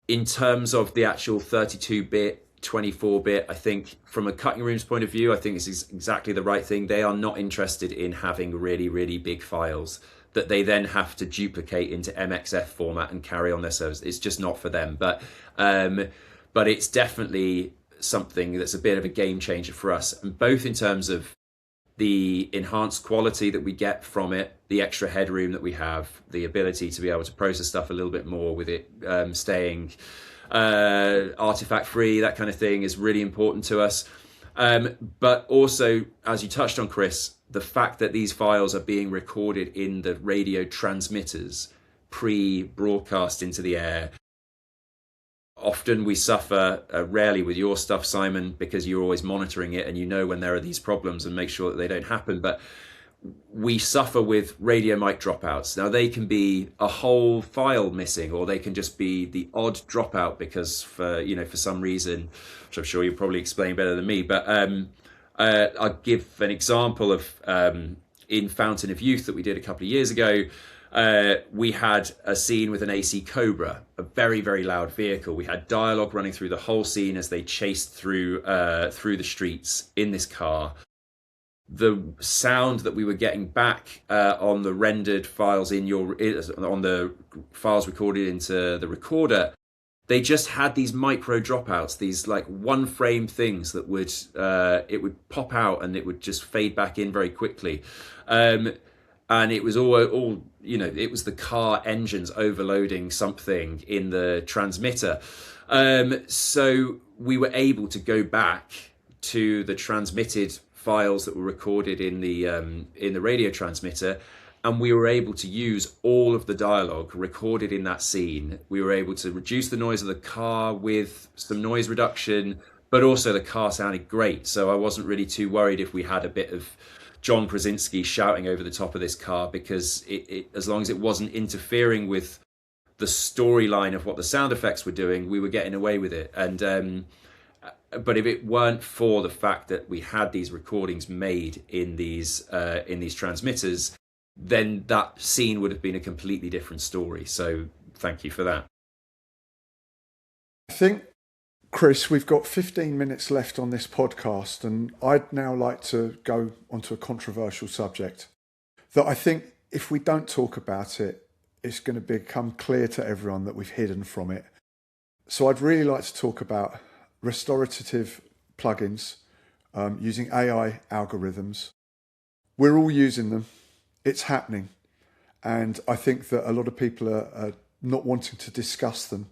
In terms of the actual 32-bit, 24-bit, I think from a cutting room's point of view, I think this is exactly the right thing. They are not interested in having really, really big files that they then have to duplicate into MXF format and carry on their servers. It's just not for them. But it's definitely something that's a bit of a game changer for us, and both in terms of the enhanced quality that we get from it, the extra headroom that we have, the ability to be able to process stuff a little bit more with it staying artifact free, that kind of thing is really important to us. But also, as you touched on, Chris, the fact that these files are being recorded in the radio transmitters pre-broadcast into the air. Often we suffer, rarely with your stuff, Simon, because you're always monitoring it and you know when there are these problems and make sure that they don't happen. But we suffer with radio mic dropouts. Now, they can be a whole file missing, or they can just be the odd dropout because for some reason, which I'm sure you'll probably explain better than me. But I'll give an example of in Fountain of Youth that we did a couple of years ago. We had a scene with an AC Cobra, a very, very loud vehicle. We had dialogue running through the whole scene as they chased through the streets in this car. The sound that we were getting back on the rendered files on the files recorded into the recorder, they just had these micro dropouts, these like one frame things that would it would pop out and it would just fade back in very quickly. And it was all it was the car engines overloading something in the transmitter. So we were able to go back to the transmitted files that were recorded in the radio transmitter And we were able to use all of the dialogue recorded in that scene. We were able to reduce the noise of the car with some noise reduction, but also the car sounded great. So I wasn't really too worried if we had a bit of John Krasinski shouting over the top of this car, because as long as it wasn't interfering with the storyline of what the sound effects were doing, we were getting away with it. And but if it weren't for the fact that we had these recordings made in these transmitters, then that scene would have been a completely different story. So thank you for that. I think, Chris, we've got 15 minutes left on this podcast, and I'd now like to go onto a controversial subject that I think if we don't talk about it, it's going to become clear to everyone that we've hidden from it. So I'd really like to talk about restorative plugins using AI algorithms. We're all using them. It's happening. And I think that a lot of people are not wanting to discuss them.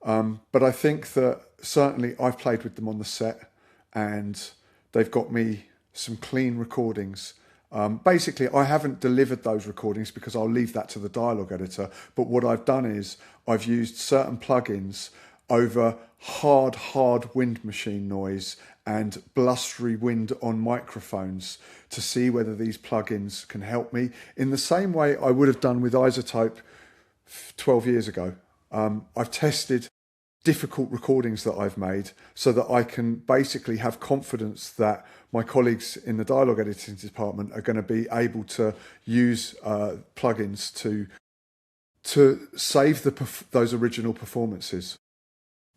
But I think that certainly I've played with them on the set, and they've got me some clean recordings. Basically, I haven't delivered those recordings because I'll leave that to the dialogue editor. But what I've done is I've used certain plugins over hard wind machine noise and blustery wind on microphones to see whether these plugins can help me in the same way I would have done with iZotope 12 years ago. I've tested difficult recordings that I've made so that I can basically have confidence that my colleagues in the dialogue editing department are going to be able to use plugins to save those original performances.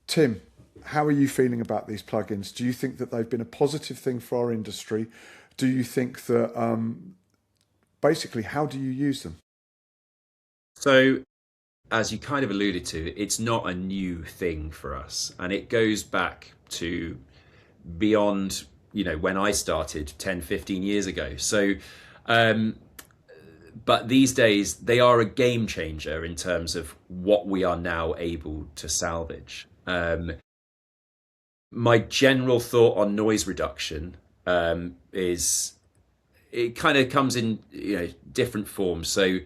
Tim, how are you feeling about these plugins? Do you think that they've been a positive thing for our industry? Do you think that, basically, how do you use them? So, as you kind of alluded to, it's not a new thing for us. And it goes back to beyond, when I started 10, 15 years ago. So, but these days, they are a game changer in terms of what we are now able to salvage. My general thought on noise reduction is it kind of comes in different forms. So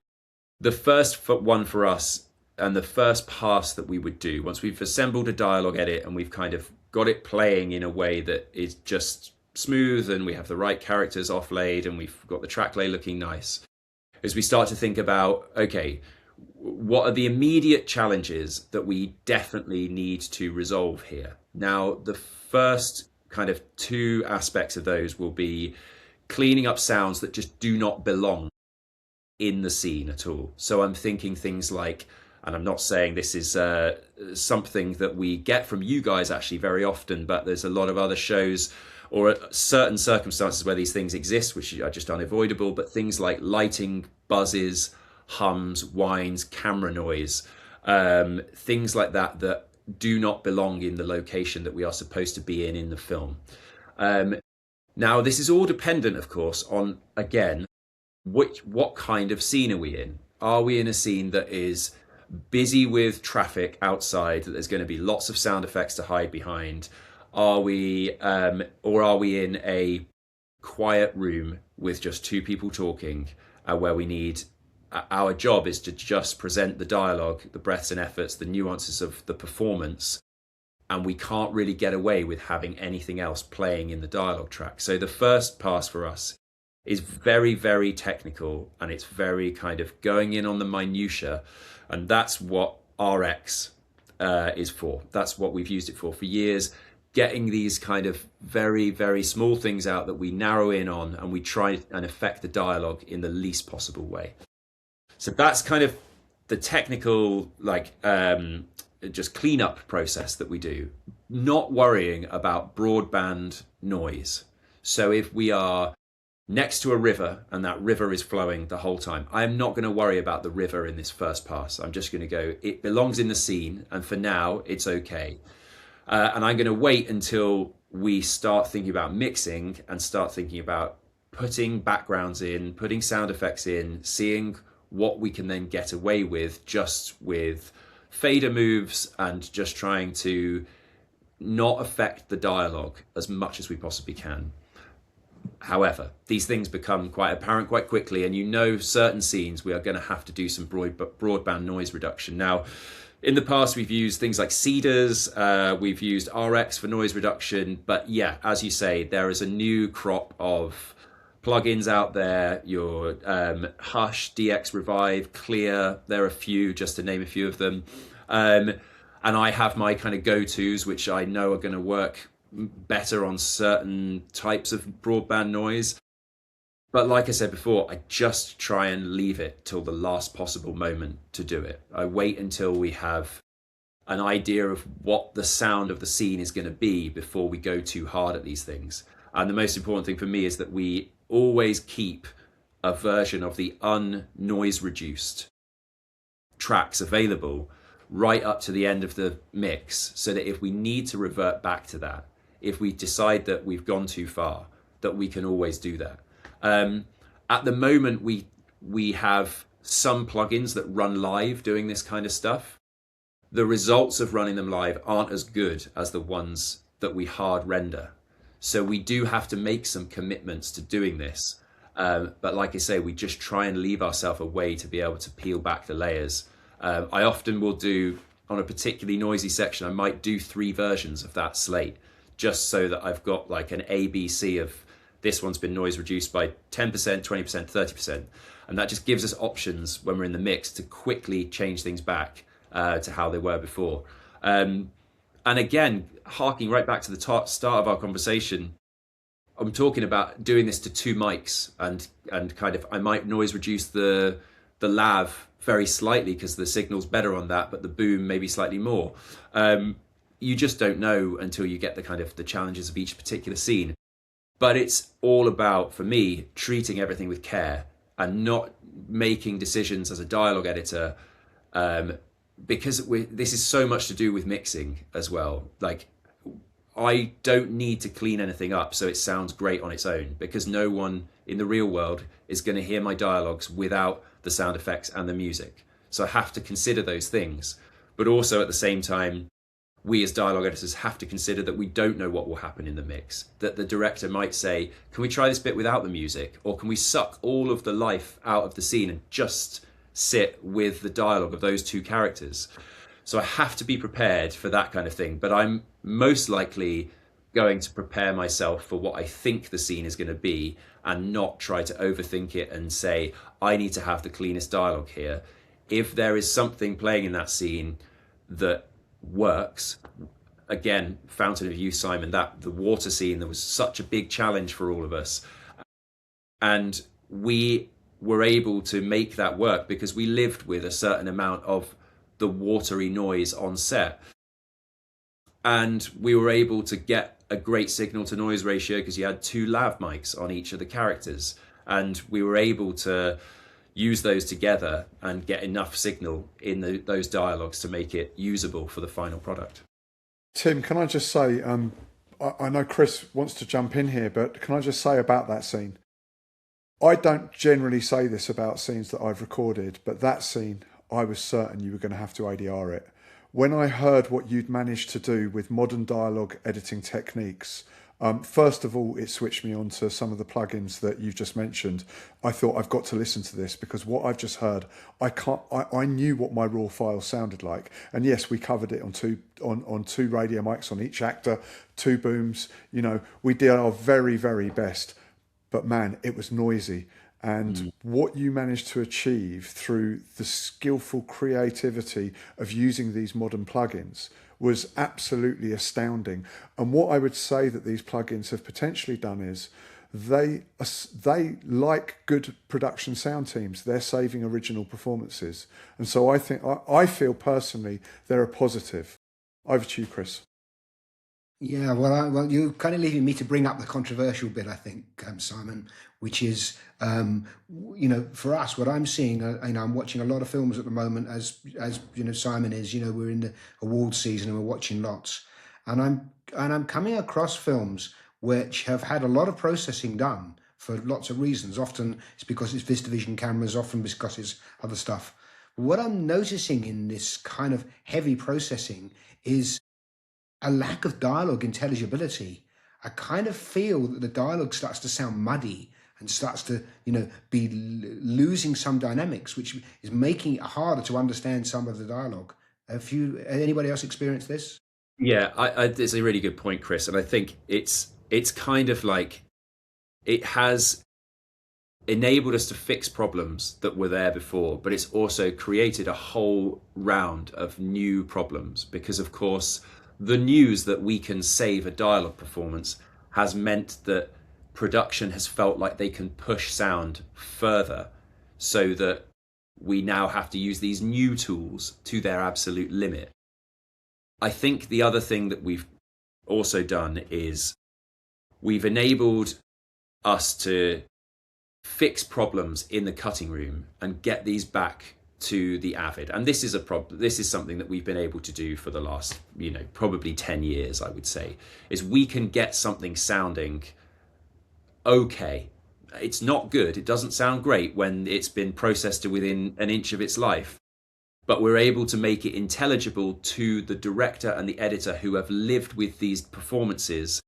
the first one for us, and the first pass that we would do once we've assembled a dialogue edit and we've kind of got it playing in a way that is just smooth and we have the right characters offlaid and we've got the track lay looking nice, is we start to think about, okay, what are the immediate challenges that we definitely need to resolve here? Now, the first kind of two aspects of those will be cleaning up sounds that just do not belong in the scene at all. So I'm thinking things like, and I'm not saying this is something that we get from you guys actually very often, but there's a lot of other shows or certain circumstances where these things exist, which are just unavoidable, but things like lighting, buzzes, hums, whines, camera noise, things like that that do not belong in the location that we are supposed to be in the film. Now, this is all dependent, of course, on, again, what kind of scene are we in? Are we in a scene that is busy with traffic outside, that there's going to be lots of sound effects to hide behind? Are we, or are we in a quiet room with just two people talking, where we need, our job is to just present the dialogue, the breaths and efforts, the nuances of the performance, and we can't really get away with having anything else playing in the dialogue track. So the first pass for us is very, very technical, and it's very kind of going in on the minutiae, and that's what RX is for. That's what we've used it for years, getting these kind of very, very small things out that we narrow in on, and we try and affect the dialogue in the least possible way. So that's kind of the technical, just cleanup process that we do, not worrying about broadband noise. So if we are next to a river and that river is flowing the whole time, I'm not going to worry about the river in this first pass. I'm just going to go, it belongs in the scene, and for now it's okay. And I'm going to wait until we start thinking about mixing and start thinking about putting backgrounds in, putting sound effects in, seeing what we can then get away with just with fader moves and just trying to not affect the dialogue as much as we possibly can. However, these things become quite apparent quite quickly, and you know certain scenes we are going to have to do some broadband noise reduction. Now, in the past, we've used things like Cedars, we've used RX for noise reduction, but yeah, as you say, there is a new crop of plugins out there. Your Hush, DX Revive, Clear, there are a few, just to name a few of them. And I have my kind of go-tos, which I know are going to work better on certain types of broadband noise. But like I said before, I just try and leave it till the last possible moment to do it. I wait until we have an idea of what the sound of the scene is going to be before we go too hard at these things. And the most important thing for me is that we always keep a version of the un-noise reduced tracks available right up to the end of the mix, so that if we need to revert back to that, if we decide that we've gone too far, that we can always do that. At the moment, we have some plugins that run live doing this kind of stuff. The results of running them live aren't as good as the ones that we hard render. So we do have to make some commitments to doing this. But like I say, we just try and leave ourselves a way to be able to peel back the layers. I often will do, on a particularly noisy section, I might do 3 versions of that slate, just so that I've got like an ABC of this one's been noise reduced by 10%, 20%, 30%. And that just gives us options when we're in the mix to quickly change things back to how they were before. And again, harking right back to the start of our conversation, I'm talking about doing this to 2 mics and kind of, I might noise reduce the lav very slightly because the signal's better on that, but the boom maybe slightly more. You just don't know until you get the kind of the challenges of each particular scene. But it's all about, for me, treating everything with care and not making decisions as a dialogue editor, because this is so much to do with mixing as well. Like, I don't need to clean anything up so it sounds great on its own, because no one in the real world is going to hear my dialogues without the sound effects and the music. So I have to consider those things. But also at the same time, we as dialogue editors have to consider that we don't know what will happen in the mix, that the director might say, can we try this bit without the music? Or can we suck all of the life out of the scene and just sit with the dialogue of those 2 characters? So I have to be prepared for that kind of thing. But I'm most likely going to prepare myself for what I think the scene is going to be and not try to overthink it and say, I need to have the cleanest dialogue here. If there is something playing in that scene that works, again, Fountain of Youth, Simon, that the water scene, that was such a big challenge for all of us, and we were able to make that work because we lived with a certain amount of the watery noise on set, and we were able to get a great signal to noise ratio because you had 2 lav mics on each of the characters, and we were able to use those together and get enough signal in those dialogues to make it usable for the final product. Tim, can I just say, I know Chris wants to jump in here, but can I just say about that scene? I don't generally say this about scenes that I've recorded, but that scene, I was certain you were going to have to ADR it. When I heard what you'd managed to do with modern dialogue editing techniques, first of all, it switched me on to some of the plugins that you've just mentioned. I thought, I've got to listen to this because what I've just heard, I knew what my raw file sounded like. And yes, we covered it on two radio mics on each actor, 2 booms. You know, we did our very, very best. But man, it was noisy. And what you managed to achieve through the skillful creativity of using these modern plugins was absolutely astounding. And what I would say that these plugins have potentially done is they like good production sound teams. They're saving original performances. And so I feel personally they're a positive. Over to you, Chris. Yeah, well, you're kind of leaving me to bring up the controversial bit, I think, Simon, which is, for us, what I'm seeing, I'm watching a lot of films at the moment, as Simon is, we're in the awards season and we're watching lots, and I'm coming across films which have had a lot of processing done for lots of reasons. Often it's because it's VistaVision cameras, often because it's other stuff. What I'm noticing in this kind of heavy processing is a lack of dialogue intelligibility. I kind of feel that the dialogue starts to sound muddy and starts to, be losing some dynamics, which is making it harder to understand some of the dialogue. Anybody else experienced this? Yeah, it's a really good point, Chris, and I think it's kind of like it has enabled us to fix problems that were there before, but it's also created a whole round of new problems because, of course, the news that we can save a dialogue performance has meant that production has felt like they can push sound further, so that we now have to use these new tools to their absolute limit. I think the other thing that we've also done is we've enabled us to fix problems in the cutting room and get these back to the avid. And this is a problem. This is something that we've been able to do for the last, probably 10 years, I would say, is we can get something sounding okay. It's not good. It doesn't sound great when it's been processed to within an inch of its life, but we're able to make it intelligible to the director and the editor who have lived with these performances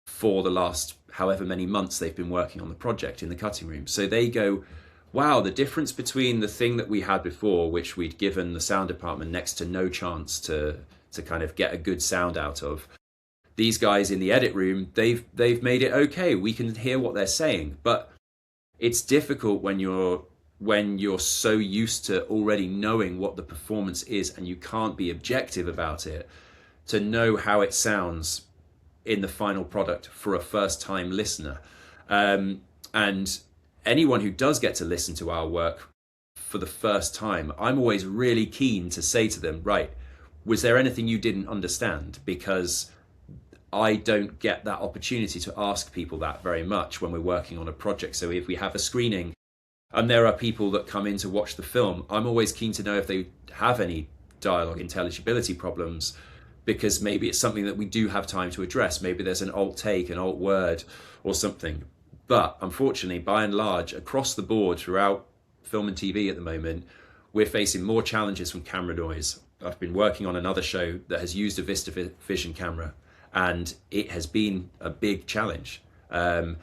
for the last however many months they've been working on the project in the cutting room. So they go, wow, the difference between the thing that we had before, which we'd given the sound department next to no chance to kind of get a good sound out of, these guys in the edit room, they've made it okay. We can hear what they're saying. But it's difficult when you're so used to already knowing what the performance is and you can't be objective about it, to know how it sounds in the final product for a first-time listener. And anyone who does get to listen to our work for the first time, I'm always really keen to say to them, right, was there anything you didn't understand? Because I don't get that opportunity to ask people that very much when we're working on a project. So if we have a screening and there are people that come in to watch the film, I'm always keen to know if they have any dialogue intelligibility problems, because maybe it's something that we do have time to address. Maybe there's an alt take, an alt word or something. But unfortunately, by and large, across the board throughout film and TV at the moment, we're facing more challenges from camera noise. I've been working on another show that has used a VistaVision camera, and it has been a big challenge. And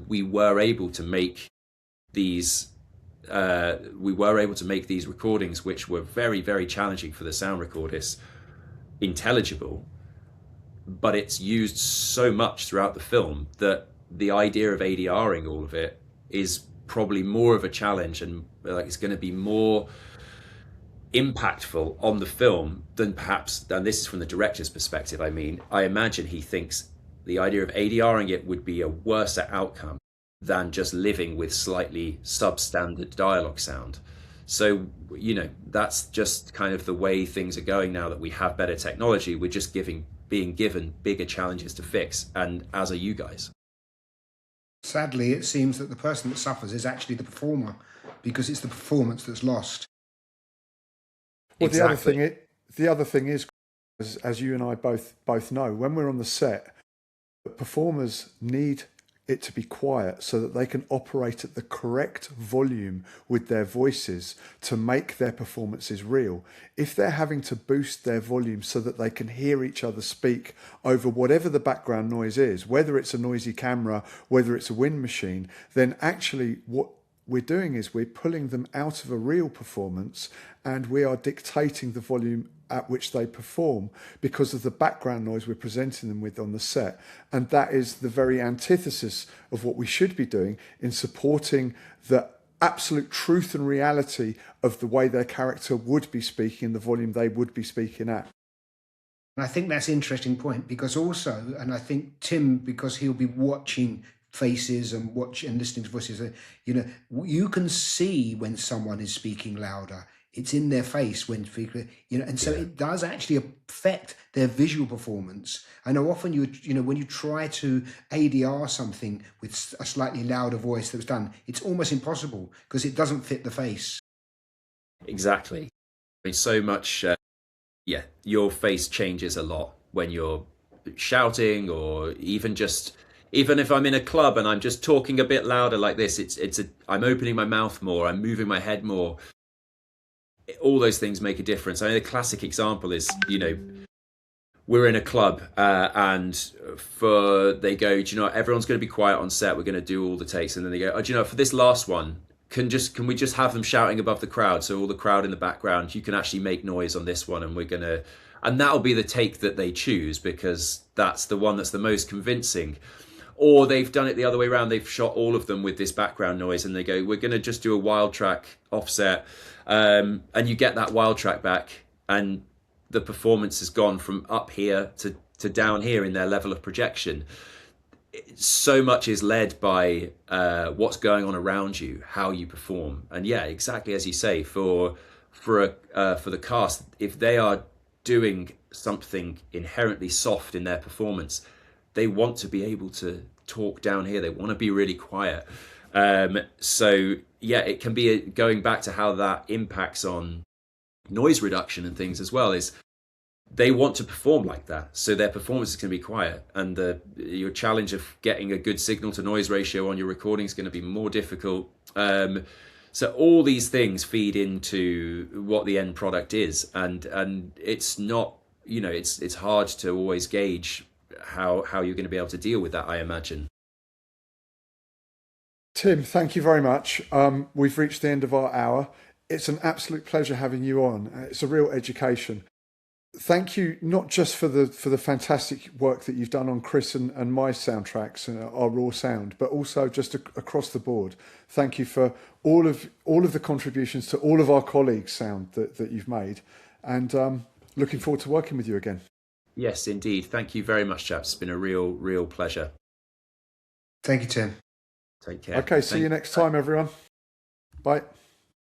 we were able to make these recordings, which were very, very challenging for the sound recordist, intelligible, but it's used so much throughout the film that the idea of ADRing all of it is probably more of a challenge, and like it's going to be more impactful on the film than perhaps, and this is from the director's perspective, I mean, I imagine he thinks the idea of ADRing it would be a worse outcome than just living with slightly substandard dialogue sound. So, that's just kind of the way things are going now that we have better technology. We're just being given bigger challenges to fix, and as are you guys. Sadly, it seems that the person that suffers is actually the performer, because it's the performance that's lost. Well, Exactly. the other thing is, as you and I both know, when we're on the set, performers need it to be quiet so that they can operate at the correct volume with their voices to make their performances real. If they're having to boost their volume so that they can hear each other speak over whatever the background noise is, whether it's a noisy camera, whether it's a wind machine, then actually what we're doing is we're pulling them out of a real performance, and we are dictating the volume at which they perform because of the background noise we're presenting them with on the set. And that is the very antithesis of what we should be doing in supporting the absolute truth and reality of the way their character would be speaking, the volume they would be speaking at. And I think that's an interesting point, because also, and I think Tim, because he'll be watching faces and listening to voices, you can see when someone is speaking louder. It's in their face when people, and so it does actually affect their visual performance. I know often when you try to ADR something with a slightly louder voice that was done, it's almost impossible because it doesn't fit the face. Exactly. I mean, so much, your face changes a lot when you're shouting, or even if I'm in a club and I'm just talking a bit louder like this, I'm opening my mouth more, I'm moving my head more. All those things make a difference. I mean, the classic example is, we're in a club and they go, do you know what, everyone's going to be quiet on set, we're going to do all the takes, and then they go, oh, do you know, for this last one, can we just have them shouting above the crowd, so all the crowd in the background, you can actually make noise on this one, and that'll be the take that they choose, because that's the one that's the most convincing. Or they've done it the other way around, they've shot all of them with this background noise, and they go, we're going to just do a wild track offset, and you get that wild track back, and the performance has gone from up here to down here in their level of projection. So much is led by what's going on around you, how you perform. And yeah, exactly as you say, for the cast, if they are doing something inherently soft in their performance, they want to be able to talk down here, they want to be really quiet. So yeah, it can be going back to how that impacts on noise reduction and things as well, is they want to perform like that, so their performance is going to be quiet, and your challenge of getting a good signal to noise ratio on your recording is going to be more difficult. So all these things feed into what the end product is, and it's not, it's hard to always gauge how you're going to be able to deal with that, I imagine. Tim, thank you very much. We've reached the end of our hour. It's an absolute pleasure having you on. It's a real education. Thank you, not just for the fantastic work that you've done on Chris and my soundtracks and our raw sound, but also just across the board. Thank you for all of the contributions to all of our colleagues' sound that you've made, and looking forward to working with you again. Yes, indeed. Thank you very much, chaps. It's been a real pleasure. Thank you, Tim. Take care. Okay, see you next time, everyone. Bye.